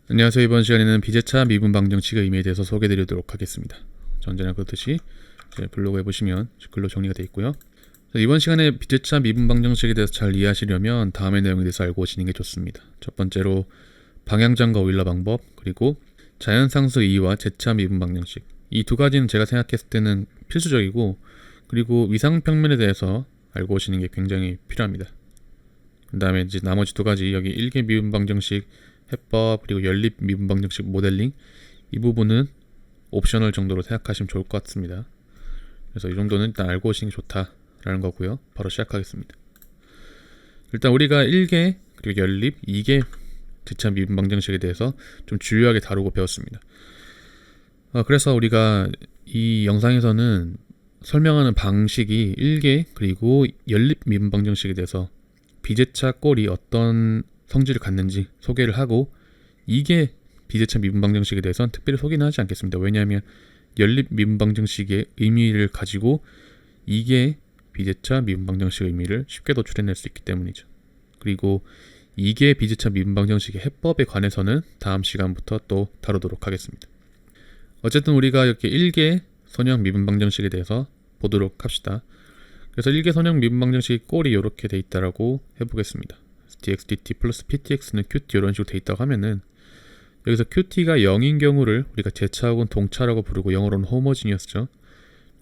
안녕하세요. 이번 시간에는 비제차 미분 방정식의 의미에 대해서 소개해드리도록 하겠습니다. 전제나 그렇듯이 블로그에 보시면 글로 정리가 되어 있고요. 이번 시간에 비제차 미분 방정식에 대해서 잘 이해하시려면 다음의 내용에 대해서 알고 오시는 게 좋습니다. 첫 번째로 방향장과 오일러 방법, 그리고 자연상수 이와 제차 미분 방정식, 이 두 가지는 제가 생각했을 때는 필수적이고, 그리고 위상평면에 대해서 알고 오시는 게 굉장히 필요합니다. 그 다음에 이제 나머지 두 가지, 여기 일개 미분 방정식 해법, 그리고 연립 미분 방정식 모델링, 이 부분은 옵셔널 정도로 생각하시면 좋을 것 같습니다. 그래서 이 정도는 일단 알고 오시는 게 좋다라는 거고요. 바로 시작하겠습니다. 일단 우리가 1개 그리고 연립 2개 제차 미분 방정식에 대해서 좀 주요하게 다루고 배웠습니다. 그래서 우리가 이 영상에서는 설명하는 방식이 1개 그리고 연립 미분 방정식에 대해서 비제차 꼴이 어떤 성질을 갖는지 소개를 하고, 이게 비제차 미분 방정식에 대해서는 특별히 소개는 하지 않겠습니다. 왜냐하면 연립 미분 방정식의 의미를 가지고 이게 비제차 미분 방정식의 의미를 쉽게 도출해낼 수 있기 때문이죠. 그리고 이게 비제차 미분 방정식의 해법에 관해서는 다음 시간부터 또 다루도록 하겠습니다. 어쨌든 우리가 이렇게 1개 선형 미분 방정식에 대해서 보도록 합시다. 그래서 1개 선형 미분 방정식의 꼴이 이렇게 돼 있다라고 해보겠습니다. dx dt 플러스 ptx는 qt 이런 식으로 돼 있다고 하면은, 여기서 qt가 0인 경우를 우리가 제차 혹은 동차라고 부르고, 영어로는 호모지니어스죠.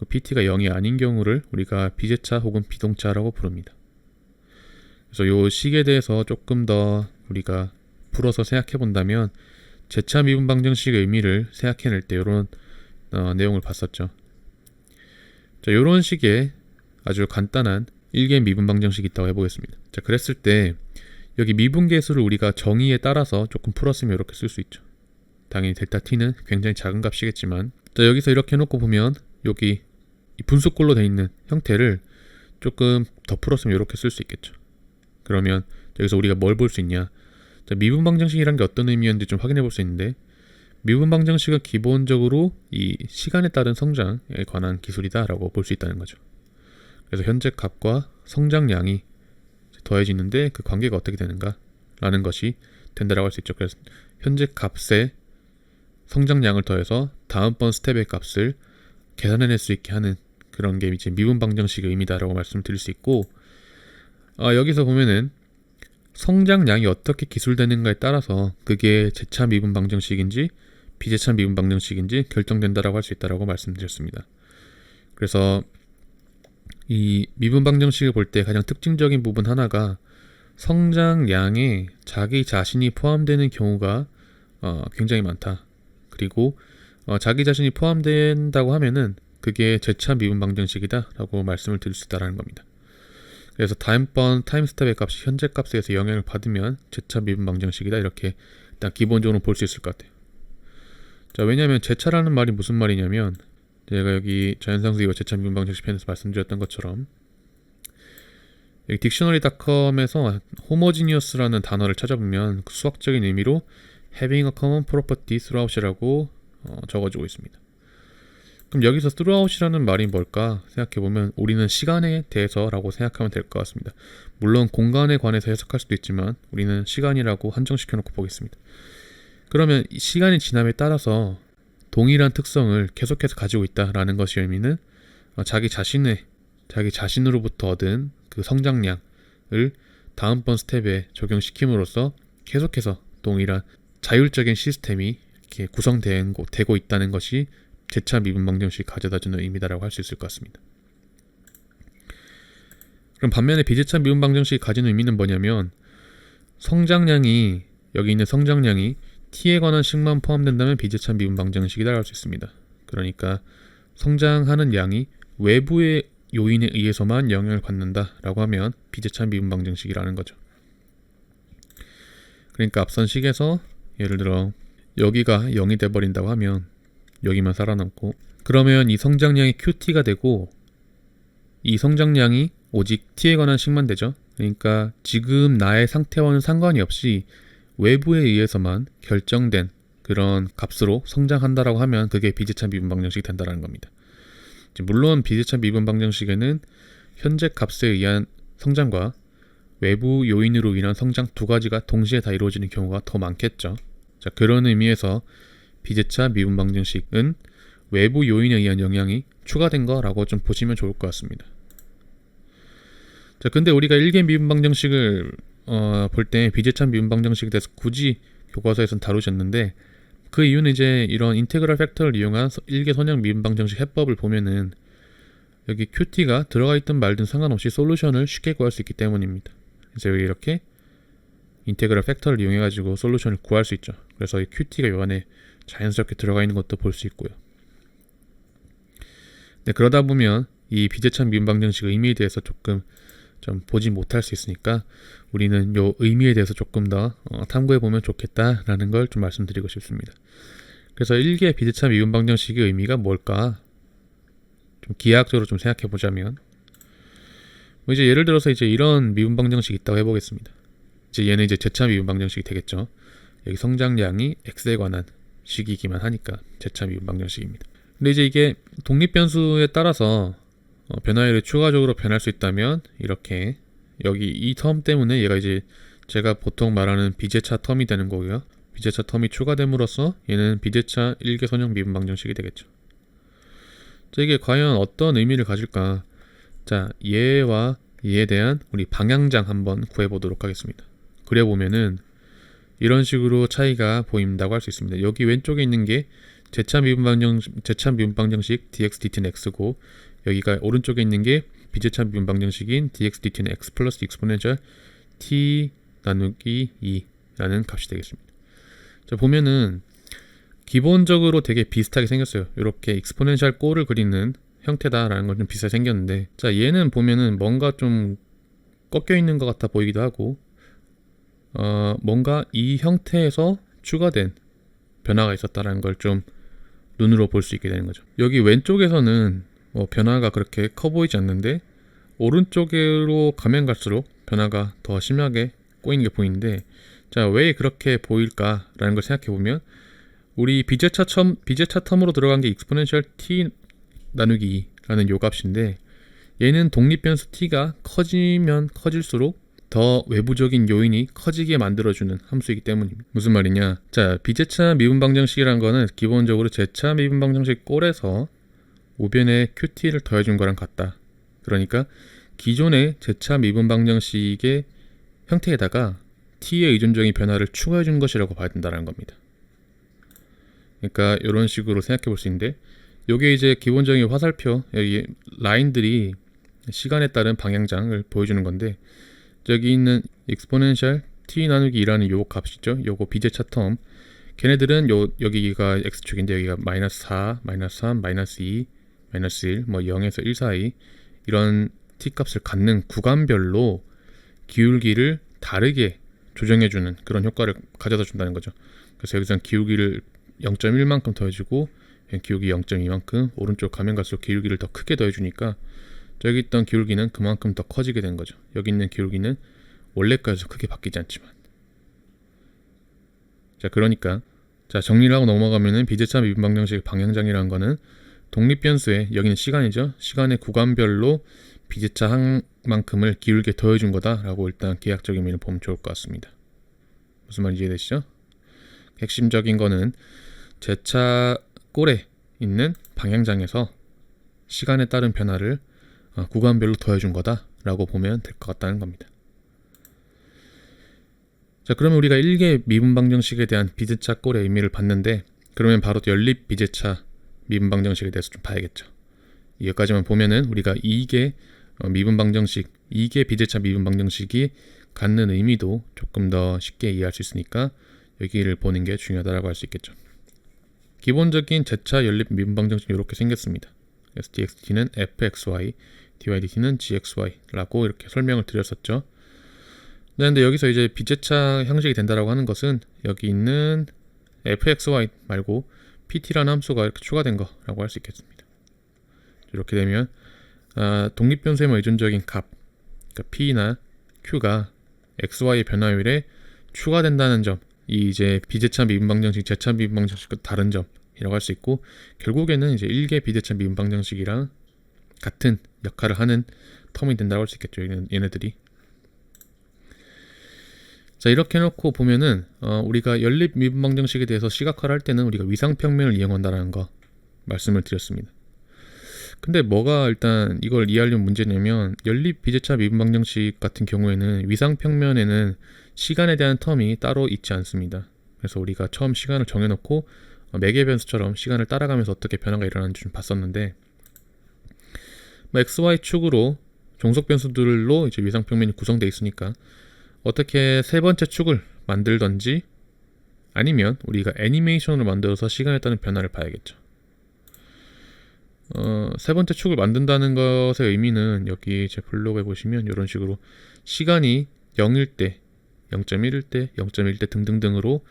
pt가 0이 아닌 경우를 우리가 비제차 혹은 비동차라고 부릅니다. 그래서 이 식에 대해서 조금 더 우리가 풀어서 생각해 본다면, 제차 미분 방정식의 의미를 생각해낼 때 이런 내용을 봤었죠. 자, 이런 식의 아주 간단한 1개 미분 방정식이 있다고 해보겠습니다. 자, 그랬을 때 여기 미분계수를 우리가 정의에 따라서 조금 풀었으면 이렇게 쓸 수 있죠. 당연히 델타 t는 굉장히 작은 값이겠지만, 자, 여기서 이렇게 해놓고 보면 여기 이 분수꼴로 되어 있는 형태를 조금 더 풀었으면 이렇게 쓸 수 있겠죠. 그러면 여기서 우리가 뭘 볼 수 있냐, 자, 미분 방정식이란 게 어떤 의미였는지 좀 확인해 볼 수 있는데, 미분 방정식은 기본적으로 이 시간에 따른 성장에 관한 기술이다라고 볼 수 있다는 거죠. 그래서 현재 값과 성장량이 더해지는데 그 관계가 어떻게 되는가 라는 것이 된다라고 할 수 있죠. 그래서 현재 값에 성장량을 더해서 다음번 스텝의 값을 계산해낼 수 있게 하는 그런 게 이제 미분 방정식의 의미다라고 말씀을 드릴 수 있고, 여기서 보면은 성장량이 어떻게 기술되는가에 따라서 그게 제차 미분 방정식인지 비제차 미분 방정식인지 결정된다라고 할 수 있다라고 말씀드렸습니다. 그래서 이 미분 방정식을 볼 때 가장 특징적인 부분 하나가 성장량에 자기 자신이 포함되는 경우가 굉장히 많다. 그리고 자기 자신이 포함된다고 하면은 그게 제차 미분 방정식이다 라고 말씀을 드릴 수 있다는 겁니다. 그래서 다음번 타임스텝의 값이 현재 값에 의해서 영향을 받으면 제차 미분 방정식이다, 이렇게 일단 기본적으로 볼 수 있을 것 같아요. 자, 왜냐하면 제차라는 말이 무슨 말이냐면, 제가 여기 자연상수이와 제차 미분 방정식 편에서 말씀드렸던 것처럼, 여기 딕셔너리닷컴에서 호모지니어스라는 단어를 찾아보면 그 수학적인 의미로 having a common property throughout이라고 적어주고 있습니다. 그럼 여기서 throughout이라는 말이 뭘까 생각해보면, 우리는 시간에 대해서라고 생각하면 될 것 같습니다. 물론 공간에 관해서 해석할 수도 있지만 우리는 시간이라고 한정시켜 놓고 보겠습니다. 그러면 이 시간이 지남에 따라서 동일한 특성을 계속해서 가지고 있다라는 것이 의미는, 자기 자신으로부터 얻은 그 성장량을 다음번 스텝에 적용시킴으로써 계속해서 동일한 자율적인 시스템이 이렇게 구성되고 있다는 것이 제차 미분 방정식이 가져다주는 의미다라고 할 수 있을 것 같습니다. 그럼 반면에 비제차 미분 방정식이 가지는 의미는 뭐냐면, 여기 있는 성장량이 t에 관한 식만 포함된다면 비제차 미분 방정식이다 할 수 있습니다. 그러니까 성장하는 양이 외부의 요인에 의해서만 영향을 받는다라고 하면 비제차 미분 방정식이라는 거죠. 그러니까 앞선 식에서 예를 들어 여기가 0이 돼버린다고 하면 여기만 살아남고, 그러면 이 성장량이 qt가 되고 이 성장량이 오직 t에 관한 식만 되죠. 그러니까 지금 나의 상태와는 상관이 없이 외부에 의해서만 결정된 그런 값으로 성장한다라고 하면 그게 비제차 미분 방정식이 된다는 겁니다. 물론 비제차 미분 방정식에는 현재 값에 의한 성장과 외부 요인으로 인한 성장 두 가지가 동시에 다 이루어지는 경우가 더 많겠죠. 자, 그런 의미에서 비제차 미분 방정식은 외부 요인에 의한 영향이 추가된 거라고 좀 보시면 좋을 것 같습니다. 자, 근데 우리가 1개 미분 방정식을 볼 때 비제차 미분 방정식에 대해서 굳이 교과서에서는 다루셨는데, 그 이유는 이제 이런 인테그랄 팩터를 이용한 1개 선형 미분 방정식 해법을 보면은 여기 qt가 들어가 있든 말든 상관없이 솔루션을 쉽게 구할 수 있기 때문입니다. 그래서 여기 이렇게 인테그랄 팩터를 이용해 가지고 솔루션을 구할 수 있죠. 그래서 이 qt가 요 안에 자연스럽게 들어가 있는 것도 볼 수 있고요. 네, 그러다 보면 이 비제차 미분 방정식 의미에 대해서 조금 좀 보지 못할 수 있으니까 우리는 요 의미에 대해서 조금 더 탐구해 보면 좋겠다라는 걸 좀 말씀드리고 싶습니다. 그래서 1개 비제차 미분 방정식의 의미가 뭘까? 좀 기하학적으로 좀 생각해 보자면, 뭐 이제 예를 들어서 이제 이런 미분 방정식이 있다고 해보겠습니다. 이제 얘는 이제 제차 미분 방정식이 되겠죠. 여기 성장량이 x에 관한 식이기만 하니까 제차 미분 방정식입니다. 근데 이제 이게 독립 변수에 따라서 변화율이 추가적으로 변할 수 있다면 이렇게 여기 이 텀 때문에 얘가 이제 제가 보통 말하는 비제차 텀이 되는 거고요. 비제차 텀이 추가됨으로써 얘는 비제차 1개 선형 미분 방정식이 되겠죠. 자, 이게 과연 어떤 의미를 가질까? 자, 얘와 얘에 대한 우리 방향장 한번 구해보도록 하겠습니다. 그려보면은 이런 식으로 차이가 보인다고 할 수 있습니다. 여기 왼쪽에 있는 게 제차 미분 방정식 dx dt는 x고, 여기가 오른쪽에 있는 게 비제차 미분 방정식인 dx dt는 x 플러스 익스포넨셜 t 나누기 2라는 값이 되겠습니다. 자, 보면은 기본적으로 되게 비슷하게 생겼어요. 이렇게 익스포넨셜 꼴을 그리는 형태다라는 건 좀 비슷하게 생겼는데, 자, 얘는 보면은 뭔가 좀 꺾여 있는 것 같아 보이기도 하고, 뭔가 이 형태에서 추가된 변화가 있었다라는 걸 좀 눈으로 볼 수 있게 되는 거죠. 여기 왼쪽에서는 변화가 그렇게 커 보이지 않는데, 오른쪽으로 가면 갈수록 변화가 더 심하게 꼬이는 게 보이는데, 자, 왜 그렇게 보일까라는 걸 생각해 보면, 우리 비제차 텀으로 들어간 게 익스포넨셜 t 나누기 2라는 요 값인데, 얘는 독립변수 t가 커지면 커질수록 더 외부적인 요인이 커지게 만들어주는 함수이기 때문입니다. 무슨 말이냐? 자, 비제차 미분 방정식이란 거는 기본적으로 제차 미분 방정식 꼴에서 우변에 qt를 더해준 거랑 같다. 그러니까 기존의 제차 미분 방정식의 형태에다가 t의 의존적인 변화를 추가해준 것이라고 봐야 된다는 겁니다. 그러니까 이런 식으로 생각해 볼 수 있는데, 이게 이제 기본적인 화살표, 여기 라인들이 시간에 따른 방향장을 보여주는 건데, 저기 있는 익스포넨셜 t 나누기 2라는 요 값이죠. 요거 비제차 텀. 걔네들은 여기가 x축인데 여기가 마이너스 4, 마이너스 3, 마이너스 2, 마이너스 1, 뭐 0에서 1 사이 이런 t 값을 갖는 구간별로 기울기를 다르게 조정해주는 그런 효과를 가져다 준다는 거죠. 그래서 여기서는 기울기를 0.1만큼 더해주고 기울기 0.2만큼, 오른쪽 가면 갈수록 기울기를 더 크게 더해주니까 여기 있던 기울기는 그만큼 더 커지게 된 거죠. 여기 있는 기울기는 원래까지 크게 바뀌지 않지만. 자, 그러니까 자, 정리를 하고 넘어가면은 비제차 미분 방정식의 방향장이라는 거는 독립변수에, 여기는 시간이죠. 시간의 구간별로 비제차 항만큼을 기울게 더해준 거다라고 일단 기하학적인 의미를 보면 좋을 것 같습니다. 무슨 말인지 이해되시죠? 핵심적인 거는 제차 꼴에 있는 방향장에서 시간에 따른 변화를 구간별로 더해준 거다라고 보면 될 것 같다는 겁니다. 자, 그러면 우리가 1개 미분 방정식에 대한 비제차 꼴의 의미를 봤는데, 그러면 바로 연립 비제차 미분 방정식에 대해서 좀 봐야겠죠. 여기까지만 보면은 우리가 2개 미분 방정식, 2개 비제차 미분 방정식이 갖는 의미도 조금 더 쉽게 이해할 수 있으니까 여기를 보는 게 중요하다고 할 수 있겠죠. 기본적인 제차 연립 미분 방정식이 이렇게 생겼습니다. 그래서 dxt는 fxy, dydt는 gxy라고 이렇게 설명을 드렸었죠. 근데 여기서 이제 비제차 형식이 된다라고 하는 것은 여기 있는 fxy 말고 pt라는 함수가 이렇게 추가된 거라고 할 수 있겠습니다. 이렇게 되면 독립변수의 의존적인 값, 그러니까 p나 q가 xy의 변화율에 추가된다는 점, 이 이제 비제차 미분 방정식, 제차 미분 방정식과 다른 점이라고 할 수 있고, 결국에는 이제 1개 비제차 미분 방정식이랑 같은 역할을 하는 텀이 된다고 할 수 있겠죠. 얘네들이. 자, 이렇게 해놓고 보면은 우리가 연립 미분방정식에 대해서 시각화를 할 때는 우리가 위상평면을 이용한다는 거 말씀을 드렸습니다. 근데 뭐가 일단 이걸 이해하려면 문제냐면, 연립 비제차 미분방정식 같은 경우에는 위상평면에는 시간에 대한 텀이 따로 있지 않습니다. 그래서 우리가 처음 시간을 정해놓고 매개 변수처럼 시간을 따라가면서 어떻게 변화가 일어나는지 좀 봤었는데, XY축으로 종속 변수들로 이제 위상평면이 구성되어 있으니까 어떻게 세 번째 축을 만들던지 아니면 우리가 애니메이션으로 만들어서 시간에 따른 변화를 봐야겠죠. 세 번째 축을 만든다는 것의 의미는 여기 제 블로그에 보시면 이런 식으로 시간이 0일 때, 0.1일 때, 0.1일 때 등등등으로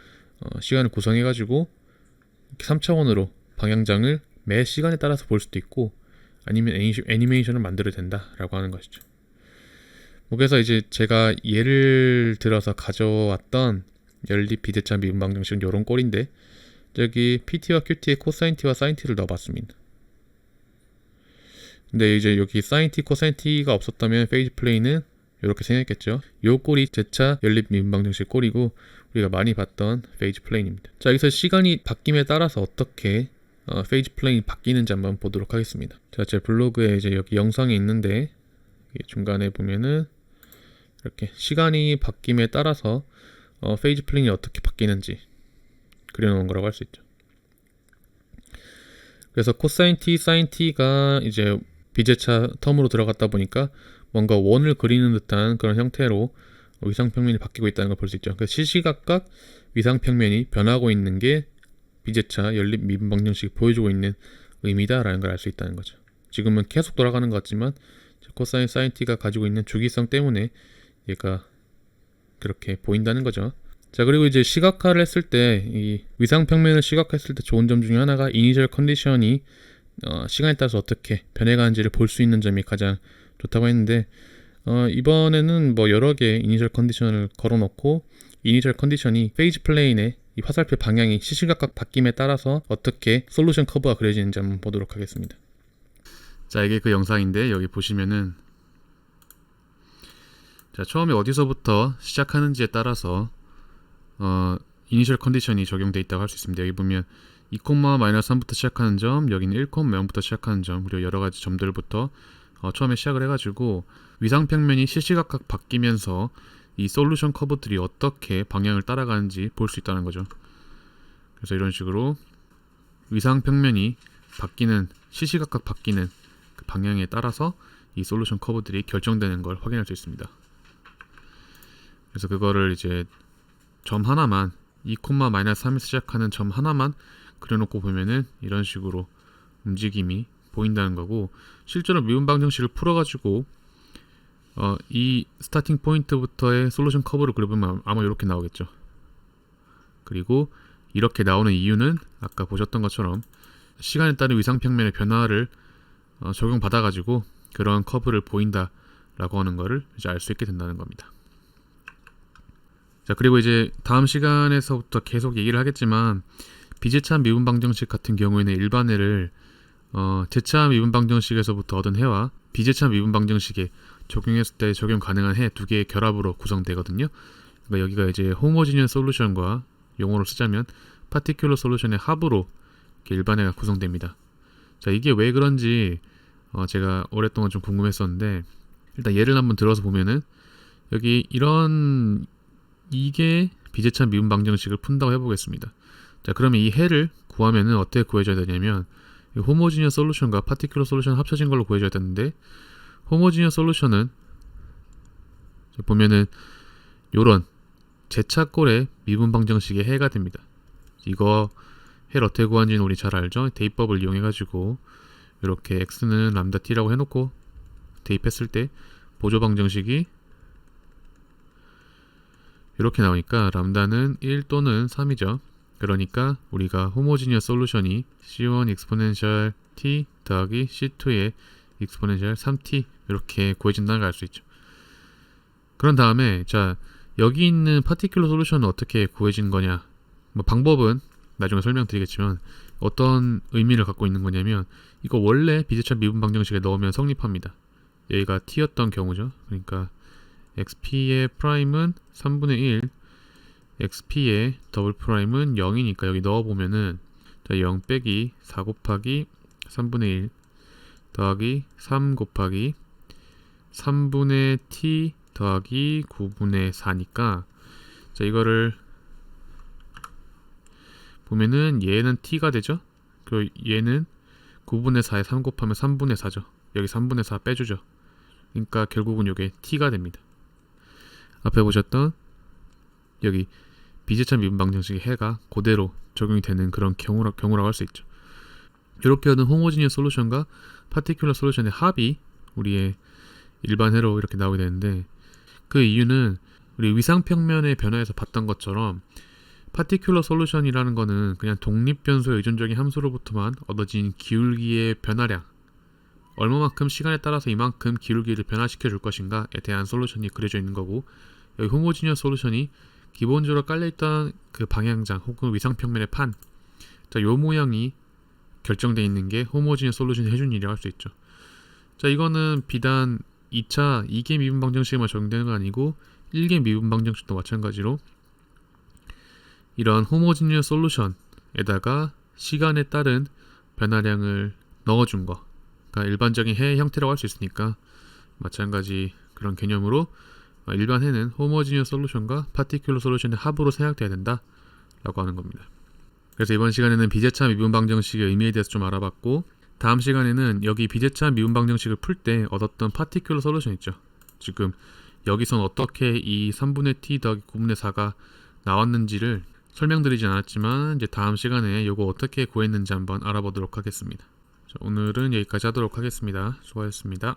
시간을 구성해가지고 3차원으로 방향장을 매 시간에 따라서 볼 수도 있고, 아니면 애니메이션을 만들어야 된다라고 하는 것이죠. 그래서 이제 제가 예를 들어서 가져왔던 연립 비대차 미분방정식은 이런 꼴인데, 저기 PT와 QT에 코사인 T와 사인 T를 넣어봤습니다. 근데 이제 여기 사인 T, 코사인 T가 없었다면 페이지 플레이는 이렇게 생겼겠죠. 요 꼴이 제차 연립 미분방정식 꼴이고 우리가 많이 봤던 페이지 플레인입니다. 자, 여기서 시간이 바뀜에 따라서 어떻게 페이지 플레인이 바뀌는지 한번 보도록 하겠습니다. 자, 제 블로그에 이제 여기 영상이 있는데, 중간에 보면은 이렇게 시간이 바뀜에 따라서 페이지 플레인이 어떻게 바뀌는지 그려놓은 거라고 할 수 있죠. 그래서 코사인 T, 사인 T가 이제 비제차 텀으로 들어갔다 보니까 뭔가 원을 그리는 듯한 그런 형태로 위상평면이 바뀌고 있다는 걸 볼 수 있죠. 그러니까 시시각각 위상평면이 변하고 있는 게 비제차 연립 미분방정식이 보여주고 있는 의미다라는 걸 알 수 있다는 거죠. 지금은 계속 돌아가는 것 같지만 코사인 사인 T가 가지고 있는 주기성 때문에 얘가 그렇게 보인다는 거죠. 자, 그리고 이제 시각화를 했을 때, 이 위상평면을 시각화했을 때 좋은 점 중에 하나가 이니셜 컨디션이 시간에 따라서 어떻게 변해가는지를 볼 수 있는 점이 가장 좋다고 했는데, 이번에는 뭐 여러 개의 이니셜 컨디션을 걸어놓고 이니셜 컨디션이 페이지 플레인의 이 화살표 방향이 시시각각 바뀜에 따라서 어떻게 솔루션 커브가 그려지는지 한번 보도록 하겠습니다. 자, 이게 그 영상인데 여기 보시면은, 자, 처음에 어디서부터 시작하는지에 따라서 이니셜 컨디션이 적용되어 있다고 할 수 있습니다. 여기 보면 2,-3부터 시작하는 점, 여기는 1,0부터 시작하는 점, 그리고 여러 가지 점들부터 처음에 시작을 해가지고 위상평면이 시시각각 바뀌면서 이 솔루션 커브들이 어떻게 방향을 따라가는지 볼 수 있다는 거죠. 그래서 이런 식으로 위상평면이 바뀌는, 시시각각 바뀌는 그 방향에 따라서 이 솔루션 커브들이 결정되는 걸 확인할 수 있습니다. 그래서 그거를 이제 점 하나만, 2,-3에서 시작하는 점 하나만 그려놓고 보면은 이런 식으로 움직임이 보인다는 거고, 실제로 미분방정식을 풀어가지고 이 스타팅 포인트부터의 솔루션 커브를 그려보면 아마 이렇게 나오겠죠. 그리고 이렇게 나오는 이유는 아까 보셨던 것처럼 시간에 따른 위상평면의 변화를 적용받아가지고 그런 커브를 보인다라고 하는 거를 이제 알 수 있게 된다는 겁니다. 자, 그리고 이제 다음 시간에서부터 계속 얘기를 하겠지만, 비제차 미분방정식 같은 경우에는 일반해를 제차 미분방정식에서부터 얻은 해와 비제차 미분방정식에 적용했을 때 적용 가능한 해 두 개의 결합으로 구성되거든요. 그러니까 여기가 이제 호모지니어스 솔루션과 용어로 쓰자면 파티큘러 솔루션의 합으로 이렇게 일반해가 구성됩니다. 자, 이게 왜 그런지 제가 오랫동안 좀 궁금했었는데, 일단 예를 한번 들어서 보면은 여기 이게 비제차 미분방정식을 푼다고 해보겠습니다. 자, 그러면 이 해를 구하면은 어떻게 구해줘야 되냐면, 호모지니어스 솔루션과 파티큘러 솔루션 합쳐진 걸로 구해줘야 되는데, 호모지니어스 솔루션은 보면은 요런 제차꼴의 미분방정식의 해가 됩니다. 이거 해를 어떻게 구하는지는 우리 잘 알죠? 대입법을 이용해가지고 이렇게 x는 람다 t라고 해놓고 대입했을 때 보조방정식이 이렇게 나오니까 람다는 1 또는 3이죠. 그러니까 우리가 호모지니어스 솔루션이 c1 익스포넨셜 t 더하기 c2의 익스포넨셜 3t 이렇게 구해진다는 걸 알 수 있죠. 그런 다음에 자, 여기 있는 파티큘러 솔루션은 어떻게 구해진 거냐, 뭐 방법은 나중에 설명드리겠지만 어떤 의미를 갖고 있는 거냐면, 이거 원래 비제차 미분방정식에 넣으면 성립합니다. 여기가 t였던 경우죠. 그러니까 xp의 프라임은 3분의 1 xp의 더블 프라임은 0이니까 여기 넣어보면은 0 빼기 4 곱하기 3분의 1 더하기 3 곱하기 3분의 t 더하기 9분의 4니까 자 이거를 보면은 얘는 t가 되죠. 그리고 얘는 9분의 4에 3 곱하면 3분의 4죠. 여기 3분의 4 빼주죠. 그러니까 결국은 이게 t가 됩니다. 앞에 보셨던 여기 비제차 미분 방정식의 해가 그대로 적용이 되는 그런 경우라고 할 수 있죠. 이렇게 하는 호모지니어스 솔루션과 파티큘러 솔루션의 합이 우리의 일반 해로 이렇게 나오게 되는데 그 이유는 우리 위상평면의 변화에서 봤던 것처럼 파티큘러 솔루션이라는 거는 그냥 독립변수의 의존적인 함수로부터만 얻어진 기울기의 변화량 얼마만큼 시간에 따라서 이만큼 기울기를 변화시켜 줄 것인가에 대한 솔루션이 그려져 있는 거고 여기 호모지니어스 솔루션이 기본적으로 깔려있던 그 방향장 혹은 위상평면의 판 자, 요 모양이 결정되어 있는 게 호모지니어스 솔루션이 해준 일이라고 할 수 있죠. 자, 이거는 비단 2개 미분 방정식에만 적용되는 건 아니고 1개 미분 방정식도 마찬가지로 이런 호모지니어스 솔루션에다가 시간에 따른 변화량을 넣어준 거 그러니까 일반적인 해의 형태라고 할 수 있으니까 마찬가지 그런 개념으로 일반 해는 호모지니어스 솔루션과 파티큘러 솔루션의 합으로 생각돼야 된다 라고 하는 겁니다. 그래서 이번 시간에는 비제차 미분 방정식의 의미에 대해서 좀 알아봤고 다음 시간에는 여기 비제차 미분 방정식을 풀 때 얻었던 파티큘러 솔루션 있죠. 지금 여기선 어떻게 이 3분의 t 더하기 9분의 4가 나왔는지를 설명드리진 않았지만 이제 다음 시간에 이거 어떻게 구했는지 한번 알아보도록 하겠습니다. 자, 오늘은 여기까지 하도록 하겠습니다. 수고하셨습니다.